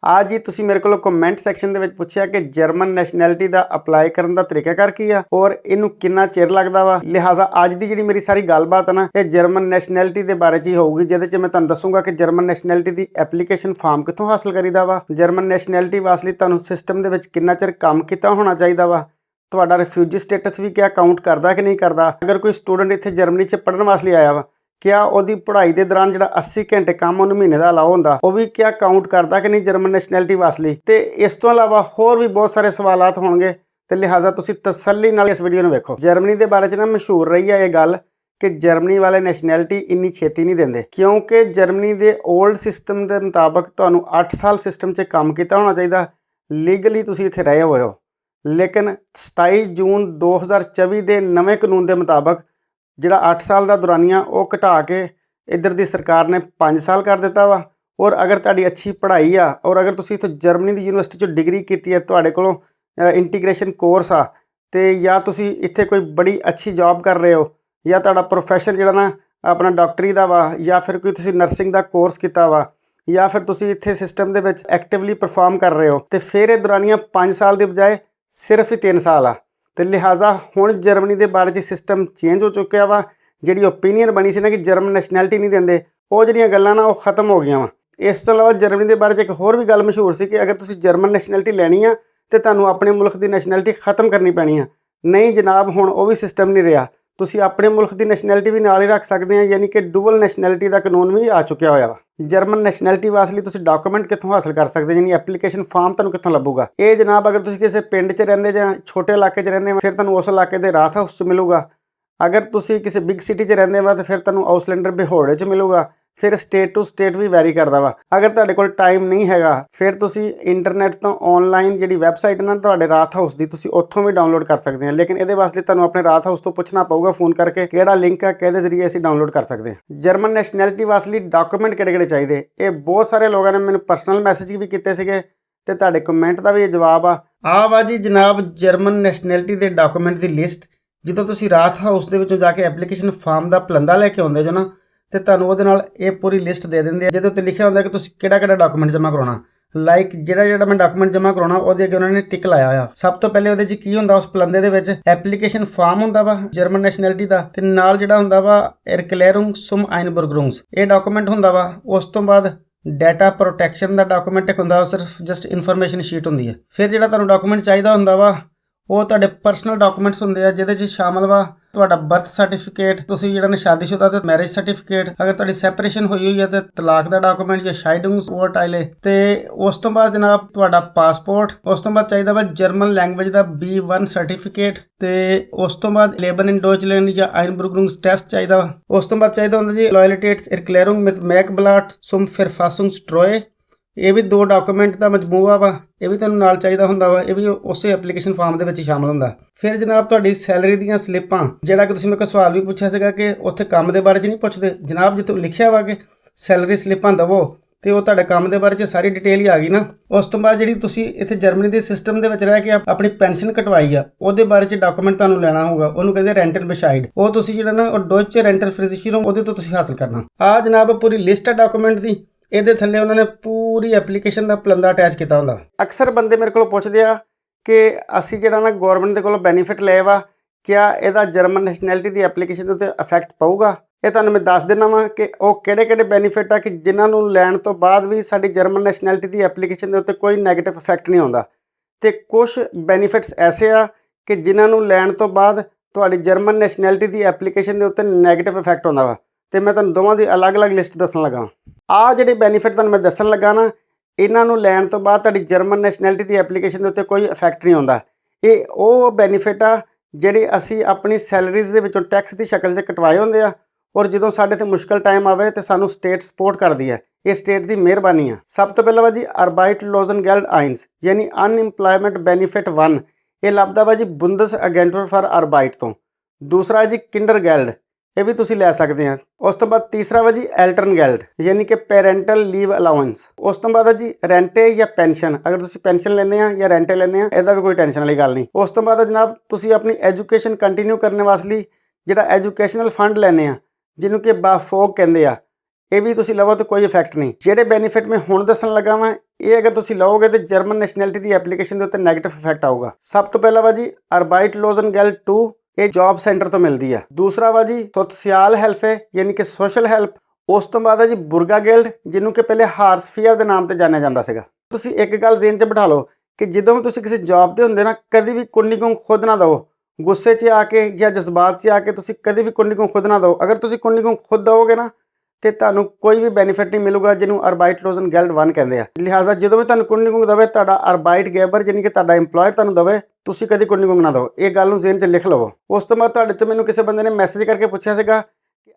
आज जी तुसी मेरे को कमेंट सैक्शन दे विच पुछया कि जर्मन नैशनैलिटी दा अप्लाई करन दा तरीकाकार की आ और इनू किन्ना चिर लगदा वा। लिहाजा अज दी जिहड़ी मेरी सारी गलबात है ना, ये जर्मन नैशनैलिटी दे बारे च ही होऊगी, जिहदे च मैं तुहानूं दस्सूंगा कि German nationality the application form कित्थों हासिल करीदा वा, जर्मन नैशनैलिटी वास्ते तुहानूं सिस्टम दे विच किन्ना चिर काम कीता होना चाहीदा वा, ਤੁਹਾਡਾ रिफ्यूजी स्टेटस भी क्या काउंट करता कि नहीं करता। अगर कोई स्टूडेंट इत्थे जर्मनी च पढ़न वास्ते आया वा, क्या ਉਹਦੀ पढ़ाई के दौरान जो 80 घंटे काम ਉਹਨੂੰ महीने का अलाउ ਹੁੰਦਾ ਉਹ भी क्या काउंट करता कि नहीं जर्मन नैशनैलिटी वास्ते। तो इस तो इलावा होर भी बहुत सारे सवालात होणगे, तो लिहाजा तुसीं तसल्ली नाल इस वीडियो ਨੂੰ ਵੇਖੋ। जर्मनी के बारे च ना मशहूर रही है ये गल कि जर्मनी वाले नैशनैलिटी इन्नी छेती नहीं देंदे, क्योंकि जर्मनी के ओल्ड सिस्टम के मुताबक तुहानूं 8 साल सिस्टम च काम किया होना चाहिए, लीगली तुसीं इत्थे रहे होए हो। लेकिन 27 जून 2024 के नवे कानून के मुताबक जिहड़ा 8 साल का दुरानिया वो घटा के इधर की सरकार ने 5 साल कर दिता वा। और अगर तुहाडी अच्छी पढ़ाई आ और अगर तुसीं इत्थे जर्मनी की यूनिवर्सिटी चों डिग्री की है, तुहाडे कोलों इंटीग्रेशन कोर्स आ, तो या तुसीं इत्थे कोई बड़ी अच्छी जॉब कर रहे हो, या तुहाडा प्रोफैशन जिहड़ा ना अपना डॉक्टरी का वा, या फिर कोई तुसीं नर्सिंग का कोर्स किया वा, या फिर तुसीं इत्थे सिस्टम दे विच एक्टिवली परफॉर्म कर रहे हो, तो फिर ये दुरानिया 5 साल के बजाय सिर्फ ही 3 साल आ। तो लिहाजा हुण जर्मनी के बारे च सिस्टम चेंज हो चुका वा। जिहड़ी ओपीनियन बनी सी ना कि जर्मन नैशनैलिटी नहीं देंदे, वो जिहड़ियां गल्लां ना वो खत्म हो गई वा। इस तो इलावा जर्मनी के बारे च एक होर भी गल मशहूर सी कि अगर तुसीं जर्मन नैशनैलिटी लैनी आ तो तुहानूं अपने मुल्क की नैशनैलिटी खत्म करनी पैनी आ। नहीं जनाब, हुण वो भी सिस्टम नहीं रहा। तुसीं अपने मुल्क की नैशनैलिटी भी नाल ही रख सकते हैं, यानी कि डुअल नैशनैलिटी का कानून भी आ चुका होया वा। जर्मन नैशनैलिटी वास्ते तुसीं डॉक्यूमेंट कित्थों हासिल कर सकते, यानी एप्लीकेशन फॉर्म तुहानूं कित्थों लभूगा। ये जनाब अगर तुसीं किसी पिंड च रहिंदे जां छोटे इलाके च रहिंदे फिर तुहानूं उस इलाके के राथ हाउस च मिलूगा। अगर तुसीं किसी बिग सिटी च रहिंदे वा तो फिर तुहानूं आउसलैंडर बिहोड़े च मिलूगा। फिर स्टेट टू स्टेट भी वैरी करदा वा। अगर तुहाडे कोल टाइम नहीं हैगा फिर तुसीं इंटरनेट तो ऑनलाइन जिहड़ी वैबसाइट ना तुहाडे राथ हाउस की, तुसीं उत्थों भी डाउनलोड कर सकते हैं। लेकिन ये वास्ते तुहानूं अपने राथ हाउस तो पूछना पऊगा फोन करके किहड़ा लिंक है, किहदे जरिए असीं डाउनलोड कर सकते हैं। जर्मन नैशनैलिटी वास्ते डॉक्यूमेंट किहड़े चाहिए, ये बहुत सारे लोगों ने मैंने पर्सनल मैसेज भी किए सीगे, ते तुहाडे कमेंट का भी ये जवाब आ वा जी जनाब। जर्मन नैशनैलिटी के डॉक्यूमेंट की लिस्ट ਜਦੋਂ ਤੁਸੀਂ ਰਾਥ ਹਾਊਸ ਦੇ ਵਿੱਚੋਂ ਜਾ ਕੇ ਐਪਲੀਕੇਸ਼ਨ ਫਾਰਮ ਦਾ ਪਲੰਦਾ ਲੈ ਕੇ ਆਉਂਦੇ ਜੋ ਨਾ, ਤੇ ਤੁਹਾਨੂੰ ਉਹਦੇ ਨਾਲ ਇਹ ਪੂਰੀ ਲਿਸਟ ਦੇ ਦਿੰਦੇ ਆ, ਜਿਹਦੇ ਉੱਤੇ ਲਿਖਿਆ ਹੁੰਦਾ ਕਿ ਤੁਸੀਂ ਕਿਹੜਾ ਡਾਕੂਮੈਂਟ ਜਮ੍ਹਾਂ ਕਰਾਉਣਾ। ਲਾਈਕ ਜਿਹੜਾ ਮੈਂ ਡਾਕੂਮੈਂਟ ਜਮ੍ਹਾਂ ਕਰਾਉਣਾ ਉਹਦੇ ਅੱਗੇ ਉਹਨਾਂ ਨੇ ਟਿਕ ਲਾਇਆ ਹੋਇਆ। ਸਭ ਤੋਂ ਪਹਿਲੇ ਉਹਦੇ 'ਚ ਕੀ ਹੁੰਦਾ, ਉਸ ਪਲੰਦੇ ਦੇ ਵਿੱਚ ਐਪਲੀਕੇਸ਼ਨ ਫਾਰਮ ਹੁੰਦਾ ਵਾ ਜਰਮਨ ਨੈਸ਼ਨੈਲਿਟੀ ਦਾ, ਤੇ ਨਾਲ ਜਿਹੜਾ ਹੁੰਦਾ ਵਾ ਐਰਕਲੈਰੁੰਗ ਸੁਮ ਆਈਨਬੁਰਗਰੁੰਗਸ, ਇਹ ਡਾਕੂਮੈਂਟ ਹੁੰਦਾ ਵਾ। ਉਸ ਤੋਂ ਬਾਅਦ ਡਾਟਾ ਪ੍ਰੋਟੈਕਸ਼ਨ ਦਾ ਡਾਕੂਮੈਂਟ ਇੱਕ ਹੁੰਦਾ, ਸਿਰਫ ਜਸਟ ਇਨਫੋਰਮੇਸ਼ਨ ਸ਼ੀਟ ਹੁੰਦੀ ਹੈ। ਫਿਰ ਜਿਹੜਾ ਤੁਹਾਨੂੰ ਡਾਕੂਮੈਂਟ ਚਾਹੀਦਾ ਹੁੰਦਾ ਵਾ ਉਹ ਤੁਹਾਡੇ ਪਰਸਨਲ ਡਾਕੂਮੈਂਟਸ ਹੁੰਦੇ ਆ, ਜਿਹਦੇ 'ਚ ਸ਼ਾਮਲ ਵਾ ਤੁਹਾਡਾ ਬਰਥ ਸਰਟੀਫਿਕੇਟ, ਤੁਸੀਂ ਜਿਹੜਾ ਨੇ ਸ਼ਾਦੀशुदा ਤੇ ਮੈਰਿਜ ਸਰਟੀਫਿਕੇਟ, ਅਗਰ ਤੁਹਾਡੀ ਸੈਪਰੇਸ਼ਨ ਹੋਈ ਹੋਈ ਹੈ ਤੇ ਤਲਾਕ ਦਾ ਡਾਕੂਮੈਂਟ ਜਾਂ ਸ਼ਾਈਡਿੰਗ ਵੋਰਟਾਈਲੇ, ਤੇ ਉਸ ਤੋਂ ਬਾਅਦ ਜਨਾਬ ਤੁਹਾਡਾ ਪਾਸਪੋਰਟ। ਉਸ ਤੋਂ ਬਾਅਦ ਚਾਹੀਦਾ ਵਾ ਜਰਮਨ ਲੈਂਗੁਏਜ ਦਾ B1 ਸਰਟੀਫਿਕੇਟ, ਤੇ ਉਸ ਤੋਂ ਬਾਅਦ ਲੇਬਨ ਇਨ ਡੋਇਚਲੈਂਡ ਜਾਂ ਆਈਨਬੁਰਗਰੁੰਗਸ ਟੈਸਟ ਚਾਹੀਦਾ ਵਾ। ਉਸ ਤੋਂ ਬਾਅਦ ਚਾਹੀਦਾ ਹੁੰਦਾ ਜੀ ਲੋਇਲਟੇਟਸ ਇਰਕਲੈਰੁੰਗ ਮਿਥ ਮੈਕਬਲਾਟ ਸੁਮ ਫਿਰਫਾਸੁੰਗ ਸਟਰੋਏ, ਇਹ ਵੀ 2 ਡਾਕੂਮੈਂਟ ਦਾ ਮਜਮੂਆ ਵਾ, ਇਹ ਵੀ ਤੁਹਾਨੂੰ ਨਾਲ ਚਾਹੀਦਾ ਹੁੰਦਾ ਵਾ। ਇਹ ਵੀ ਉਸੇ ਐਪਲੀਕੇਸ਼ਨ ਫਾਰਮ ਦੇ ਵਿੱਚ ਹੀ ਸ਼ਾਮਲ ਹੁੰਦਾ। ਫਿਰ ਜਨਾਬ ਤੁਹਾਡੀ ਸੈਲਰੀ ਦੀਆਂ ਸਲਿੱਪਾਂ, ਜਿਹੜਾ ਕਿ ਤੁਸੀਂ ਮੇਰੇ ਕੋਲ ਸਵਾਲ ਵੀ ਪੁੱਛਿਆ ਸੀਗਾ ਕਿ ਉੱਥੇ ਕੰਮ ਦੇ ਬਾਰੇ 'ਚ ਨਹੀਂ ਪੁੱਛਦੇ ਜਨਾਬ, ਜਿੱਥੇ ਲਿਖਿਆ ਵਾ ਕਿ ਸੈਲਰੀ ਸਲਿੱਪਾਂ ਦੇਵੋ, ਤੇ ਉਹ ਤੁਹਾਡੇ ਕੰਮ ਦੇ ਬਾਰੇ 'ਚ ਸਾਰੀ ਡਿਟੇਲ ਹੀ ਆ ਗਈ ਨਾ। ਉਸ ਤੋਂ ਬਾਅਦ ਜਿਹੜੀ ਤੁਸੀਂ ਇੱਥੇ ਜਰਮਨੀ ਦੇ ਸਿਸਟਮ ਦੇ ਵਿੱਚ ਰਹਿ ਕੇ ਆਪਣੀ ਪੈਨਸ਼ਨ ਕਟਵਾਈ ਆ, ਉਹਦੇ ਬਾਰੇ 'ਚ ਡਾਕੂਮੈਂਟ ਤੁਹਾਨੂੰ ਲੈਣਾ ਹੋਊਗਾ। ਉਹਨੂੰ ਕਹਿੰਦੇ ਰੈਂਟਨ ਬਿਸ਼ਾਈਡ, ਉਹ ਤੁਸੀਂ ਜਿਹੜਾ ਨਾ ਉਹ ਡੋਇਚੇ ਰੈਂਟਲ ਫ੍ਰੀਜ਼ਿਸ਼ਰੁੰਗ, ਉਹਦੇ ਤੋਂ ਤੁਸੀਂ ਹਾਸਲ ਕਰਨਾ। ਆ ਜਨਾਬ ਪੂਰੀ ਲਿਸਟ ਹੈ ਡਾਕੂਮੈਂਟ ਦੀ। ਇਹਦੇ ਥੱਲੇ ਉਹਨਾਂ ਨੇ ਪੂਰੀ ਐਪਲੀਕੇਸ਼ਨ ਦਾ ਪਲੰਦਾ ਅਟੈਚ ਕੀਤਾ ਹੁੰਦਾ। ਅਕਸਰ ਬੰਦੇ ਮੇਰੇ ਕੋਲ ਪੁੱਛਦੇ ਆ ਕਿ ਅਸੀਂ ਜਿਹੜਾ ਨਾ ਗੌਰਮੈਂਟ ਦੇ ਕੋਲੋਂ ਬੈਨੀਫਿਟ ਲਏ ਵਾ, ਕਿਆ ਇਹਦਾ ਜਰਮਨ ਨੈਸ਼ਨੈਲਿਟੀ ਦੀ ਐਪਲੀਕੇਸ਼ਨ ਦੇ ਉੱਤੇ ਇਫੈਕਟ ਪਊਗਾ। ਇਹ ਤੁਹਾਨੂੰ ਮੈਂ ਦੱਸ ਦਿੰਦਾ ਵਾਂ ਕਿ ਉਹ ਕਿਹੜੇ ਬੈਨੀਫਿਟ ਆ ਕਿ ਜਿਨ੍ਹਾਂ ਨੂੰ ਲੈਣ ਤੋਂ ਬਾਅਦ ਵੀ ਸਾਡੀ ਜਰਮਨ ਨੈਸ਼ਨੈਲਿਟੀ ਦੀ ਐਪਲੀਕੇਸ਼ਨ ਦੇ ਉੱਤੇ ਕੋਈ ਨੈਗੇਟਿਵ ਇਫੈਕਟ ਨਹੀਂ ਆਉਂਦਾ, ਤੇ ਕੁਝ ਬੈਨੀਫਿਟਸ ਐਸੇ ਆ ਕਿ ਜਿਨ੍ਹਾਂ ਨੂੰ ਲੈਣ ਤੋਂ ਬਾਅਦ ਤੁਹਾਡੀ ਜਰਮਨ ਨੈਸ਼ਨੈਲਿਟੀ ਦੀ ਐਪਲੀਕੇਸ਼ਨ ਦੇ ਉੱਤੇ ਨੈਗੇਟਿਵ ਇਫੈਕਟ ਆਉਂਦਾ ਵਾ। ਤੇ ਮੈਂ ਤੁਹਾਨੂੰ ਦੋਵਾਂ ਦੀ ਅਲੱਗ-ਅਲੱਗ ਲਿਸਟ ਦੱਸਣ ਲੱਗਾ। ਆਹ ਜਿਹੜੇ ਬੈਨੀਫਿਟ ਤੁਹਾਨੂੰ ਮੈਂ ਦੱਸਣ ਲੱਗਾ ਨਾ, ਇਹਨਾਂ ਨੂੰ ਲੈਣ ਤੋਂ ਬਾਅਦ ਤੁਹਾਡੀ ਜਰਮਨ ਨੈਸ਼ਨੈਲਿਟੀ ਦੀ ਐਪਲੀਕੇਸ਼ਨ ਦੇ ਉੱਤੇ ਕੋਈ ਇਫੈਕਟ ਨਹੀਂ ਆਉਂਦਾ। ਇਹ ਉਹ ਬੈਨੀਫਿਟ ਆ ਜਿਹੜੇ ਅਸੀਂ ਆਪਣੀ ਸੈਲਰੀਜ਼ ਦੇ ਵਿੱਚੋਂ ਟੈਕਸ ਦੀ ਸ਼ਕਲ 'ਚ ਕਟਵਾਏ ਹੁੰਦੇ ਆ, ਔਰ ਜਦੋਂ ਸਾਡੇ 'ਤੇ ਮੁਸ਼ਕਲ ਟਾਈਮ ਆਵੇ ਤਾਂ ਸਾਨੂੰ ਸਟੇਟ ਸਪੋਰਟ ਕਰਦੀ ਹੈ। ਇਹ ਸਟੇਟ ਦੀ ਮਿਹਰਬਾਨੀ ਆ। ਸਭ ਤੋਂ ਪਹਿਲਾਂ ਵਾ ਜੀ ਅਰਬਾਈਟ ਲੋਜ਼ਨਗੈਲਡ ਆਇਨਸ, ਯਾਨੀ ਅਨਇੰਪਲੋਇਮੈਂਟ ਬੈਨੀਫਿਟ 1, ਇਹ ਲੱਭਦਾ ਵਾ ਜੀ ਬੁੰਦਸ ਅਗੈਂਟਰ ਫਾਰ ਅਰਬਾਈਟ ਤੋਂ। ਦੂਸਰਾ ਜੀ ਕਿੰਡਰਗੈਲਡ, ਇਹ ਵੀ ਤੁਸੀਂ ਲੈ ਸਕਦੇ ਆ। ਉਸ ਤੋਂ ਬਾਅਦ ਤੀਸਰਾ ਵਾ ਜੀ ਐਲਟਰਨਗੈਲਡ, ਯਾਨੀ ਕਿ ਪੈਰੈਂਟਲ ਲੀਵ ਅਲਾਉੈਂਸ। ਉਸ ਤੋਂ ਬਾਅਦ ਜੀ ਰੈਂਟੇ ਜਾਂ ਪੈਨਸ਼ਨ, ਅਗਰ ਤੁਸੀਂ ਪੈਨਸ਼ਨ ਲੈਂਦੇ ਆ ਜਾਂ ਰੈਂਟੇ ਲੈਂਦੇ ਆ, ਇਹਦਾ ਵੀ ਕੋਈ ਟੈਨਸ਼ਨ ਵਾਲੀ ਗੱਲ ਨਹੀਂ। ਉਸ ਤੋਂ ਬਾਅਦ ਜਨਾਬ ਤੁਸੀਂ ਆਪਣੀ ਐਜੂਕੇਸ਼ਨ ਕੰਟੀਨਿਊ ਕਰਨ ਵਾਸਤੇ ਜਿਹੜਾ ਐਜੂਕੇਸ਼ਨਲ ਫੰਡ ਲੈਂਦੇ ਆ, ਜਿਹਨੂੰ ਕਿ ਬਾਫੋਗ ਕਹਿੰਦੇ ਆ, ਇਹ ਵੀ ਤੁਸੀਂ ਲਵੋ ਤਾਂ ਕੋਈ ਇਫੈਕਟ ਨਹੀਂ। ਜਿਹੜੇ ਬੈਨੀਫਿਟ ਮੈਂ ਹੁਣ ਦੱਸਣ ਲੱਗਾ ਵਾਂ ਇਹ ਅਗਰ ਤੁਸੀਂ ਲਓਗੇ ਤੇ ਜਰਮਨ ਨੈਸ਼ਨੈਲਿਟੀ ਦੀ ਐਪਲੀਕੇਸ਼ਨ ਦੇ ਉੱਤੇ ਨੈਗੇਟਿਵ ਇਫੈਕਟ ਆਊਗਾ। ਸਭ ਤੋਂ ਪਹਿਲਾਂ ਵਾ ਜੀ ਅਰਬਾਈਟਲੋਜ਼ਨਗੈਲਡ 2, ਇਹ ਜੌਬ ਸੈਂਟਰ ਤੋਂ ਮਿਲਦੀ ਆ। ਦੂਸਰਾ ਵਾ ਜੀ ਸੋਸ਼ਲ ਹੈਲਫੇ ਯਾਨੀ ਕਿ ਸੋਸ਼ਲ ਹੈਲਪ। ਉਸ ਤੋਂ ਬਾਅਦ ਹੈ ਜੀ ਬੁਰਗਾਗੇਲਡ, ਜਿਹਨੂੰ ਕਿ ਪਹਿਲੇ ਹਾਰਸਫੀਅਰ ਦੇ ਨਾਮ ਤੇ ਜਾਣਿਆ ਜਾਂਦਾ ਸੀਗਾ। ਤੁਸੀਂ ਇੱਕ ਗੱਲ ਜ਼ਿਹਨ 'ਚ ਬਿਠਾ ਲਓ ਕਿ ਜਦੋਂ ਵੀ ਤੁਸੀਂ ਕਿਸੇ ਜੌਬ ਤੇ ਹੁੰਦੇ ਨਾ, ਕਦੀ ਵੀ ਕੁੰਡੀ ਖੁਦ ਨਾ ਦਿਓ। ਗੁੱਸੇ 'ਚ ਆ ਕੇ ਜਾਂ ਜਜ਼ਬਾਤ 'ਚ ਆ ਕੇ ਤੁਸੀਂ ਕਦੀ ਵੀ ਕੁੰਡੀ ਖੁਦ ਨਾ ਦਿਓ। ਅਗਰ ਤੁਸੀਂ ਕੁੰਡੀ ਖੁਦ ਦਿਓਗੇ ਨਾ ਤੇ ਤੁਹਾਨੂੰ ਕੋਈ ਵੀ ਬੈਨੀਫਿਟ ਨਹੀਂ ਮਿਲੂਗਾ, ਜਿਹਨੂੰ ਅਰਬਾਈਟਲੋਜ਼ਨਗੈਲਡ 1 ਕਹਿੰਦੇ ਆ। ਲਿਹਾਜ਼ਾ ਜਦੋਂ ਵੀ ਤੁਹਾਨੂੰ ਕੁੰਡੀ ਦਵੇ ਤੁਹਾਡਾ ਅਰਬਾਈਟਗੇਬਰ ਯਾਨੀ ਕਿ ਤੁਹਾਡਾ ਇੰਪਲੋਇਰ ਤੁਹਾਨੂੰ ਦਵੇ, ਤੁਸੀਂ ਕਦੀ ਕੁੰਡੀ ਨਾ ਦਿਓ। ਇਹ ਗੱਲ ਨੂੰ ਜ਼ਿਹਨ 'ਚ ਲਿਖ ਲਵੋ। ਉਸ ਤੋਂ ਬਾਅਦ ਤੁਹਾਡੇ ਤੋਂ ਮੈਨੂੰ ਕਿਸੇ ਬੰਦੇ ਨੇ ਮੈਸੇਜ ਕਰਕੇ ਪੁੱਛਿਆ ਸੀਗਾ